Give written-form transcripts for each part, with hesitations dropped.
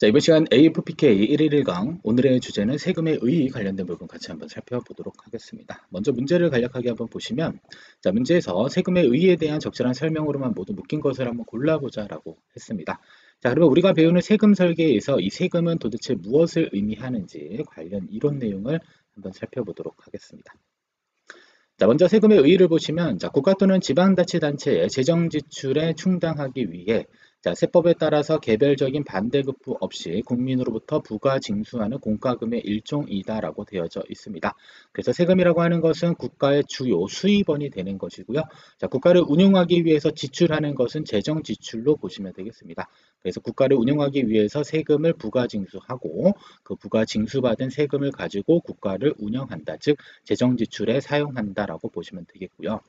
자, 이번 시간 AFPK 111강 오늘의 주제는 세금의 의의 관련된 부분 같이 한번 살펴보도록 하겠습니다. 먼저 문제를 간략하게 한번 보시면 자, 문제에서 세금의 의의에 대한 적절한 설명으로만 모두 묶인 것을 한번 골라보자 라고 했습니다. 자, 그러면 우리가 배우는 세금 설계에서 이 세금은 도대체 무엇을 의미하는지 관련 이론 내용을 한번 살펴보도록 하겠습니다. 자, 먼저 세금의 의의를 보시면 자, 국가 또는 지방자치단체의 재정 지출에 충당하기 위해 자, 세법에 따라서 개별적인 반대급부 없이 국민으로부터 부과 징수하는 공과금의 일종이다라고 되어져 있습니다. 그래서 세금이라고 하는 것은 국가의 주요 수입원이 되는 것이고요. 자, 국가를 운영하기 위해서 지출하는 것은 재정 지출로 보시면 되겠습니다. 그래서 국가를 운영하기 위해서 세금을 부과 징수하고 그 부과 징수받은 세금을 가지고 국가를 운영한다. 즉 재정 지출에 사용한다라고 보시면 되겠고요.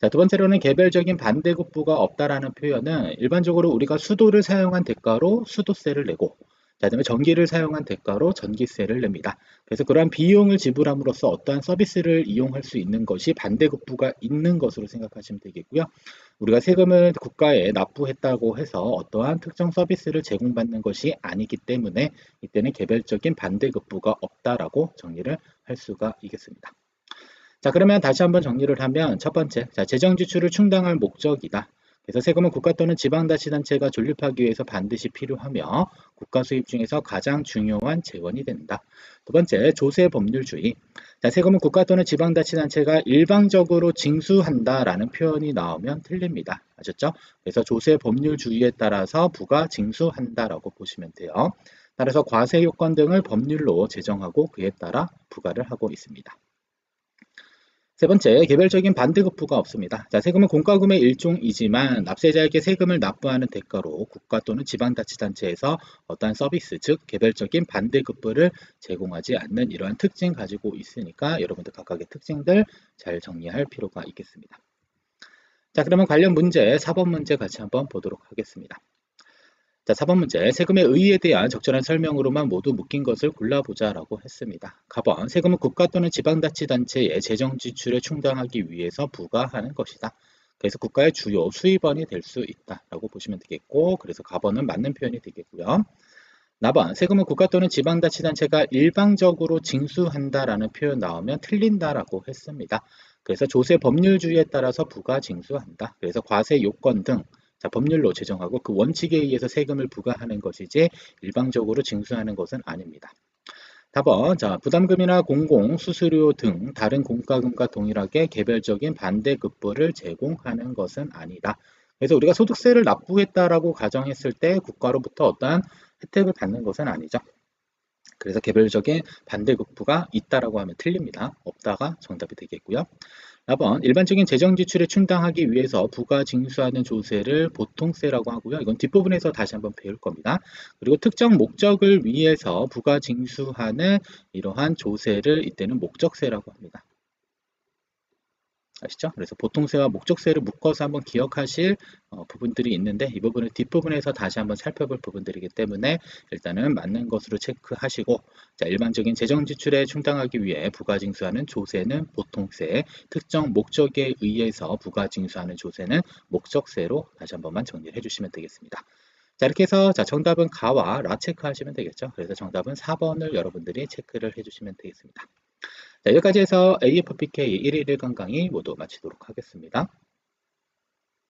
자, 두 번째로는 개별적인 반대급부가 없다라는 표현은 일반적으로 우리가 수도를 사용한 대가로 수도세를 내고 자, 그다음에 전기를 사용한 대가로 전기세를 냅니다. 그래서 그러한 비용을 지불함으로써 어떠한 서비스를 이용할 수 있는 것이 반대급부가 있는 것으로 생각하시면 되겠고요. 우리가 세금을 국가에 납부했다고 해서 어떠한 특정 서비스를 제공받는 것이 아니기 때문에 이때는 개별적인 반대급부가 없다라고 정리를 할 수가 있겠습니다. 자, 그러면 다시 한번 정리를 하면 첫 번째, 자, 재정 지출을 충당할 목적이다. 그래서 세금은 국가 또는 지방자치단체가 존립하기 위해서 반드시 필요하며 국가 수입 중에서 가장 중요한 재원이 된다. 두 번째, 조세 법률주의. 자, 세금은 국가 또는 지방자치단체가 일방적으로 징수한다라는 표현이 나오면 틀립니다. 아셨죠? 그래서 조세 법률주의에 따라서 부가 징수한다라고 보시면 돼요. 따라서 과세 요건 등을 법률로 제정하고 그에 따라 부과를 하고 있습니다. 세 번째, 개별적인 반대급부가 없습니다. 자, 세금은 공과금의 일종이지만 납세자에게 세금을 납부하는 대가로 국가 또는 지방자치단체에서 어떠한 서비스, 즉 개별적인 반대급부를 제공하지 않는 이러한 특징 가지고 있으니까 여러분들 각각의 특징들 잘 정리할 필요가 있겠습니다. 자, 그러면 관련 문제, 4번 문제 같이 한번 보도록 하겠습니다. 자, 4번 문제. 세금의 의의에 대한 적절한 설명으로만 모두 묶인 것을 골라보자라고 했습니다. 가번. 세금은 국가 또는 지방자치단체의 재정 지출에 충당하기 위해서 부과하는 것이다. 그래서 국가의 주요 수입원이 될 수 있다라고 보시면 되겠고, 그래서 가번은 맞는 표현이 되겠고요. 나번. 세금은 국가 또는 지방자치단체가 일방적으로 징수한다라는 표현 나오면 틀린다라고 했습니다. 그래서 조세 법률주의에 따라서 부과 징수한다. 그래서 과세 요건 등 자, 법률로 제정하고 그 원칙에 의해서 세금을 부과하는 것이지 일방적으로 징수하는 것은 아닙니다. 답은 자, 부담금이나 공공, 수수료 등 다른 공과금과 동일하게 개별적인 반대급부를 제공하는 것은 아니다. 그래서 우리가 소득세를 납부했다라고 가정했을 때 국가로부터 어떠한 혜택을 받는 것은 아니죠. 그래서 개별적인 반대급부가 있다라고 하면 틀립니다. 없다가 정답이 되겠고요. 4번 일반적인 재정 지출에 충당하기 위해서 부가 징수하는 조세를 보통세라고 하고요. 이건 뒷부분에서 다시 한번 배울 겁니다. 그리고 특정 목적을 위해서 부가 징수하는 이러한 조세를 이때는 목적세라고 합니다. 아시죠? 그래서 보통세와 목적세를 묶어서 한번 기억하실 부분들이 있는데 이 부분을 뒷부분에서 다시 한번 살펴볼 부분들이기 때문에 일단은 맞는 것으로 체크하시고 자, 일반적인 재정 지출에 충당하기 위해 부가징수하는 조세는 보통세, 특정 목적에 의해서 부가징수하는 조세는 목적세로 다시 한 번만 정리를 해주시면 되겠습니다. 자, 이렇게 해서 자, 정답은 가와 라 체크하시면 되겠죠. 그래서 정답은 4번을 여러분들이 체크를 해주시면 되겠습니다. 자, 여기까지 해서 AFPK 111 강의 모두 마치도록 하겠습니다.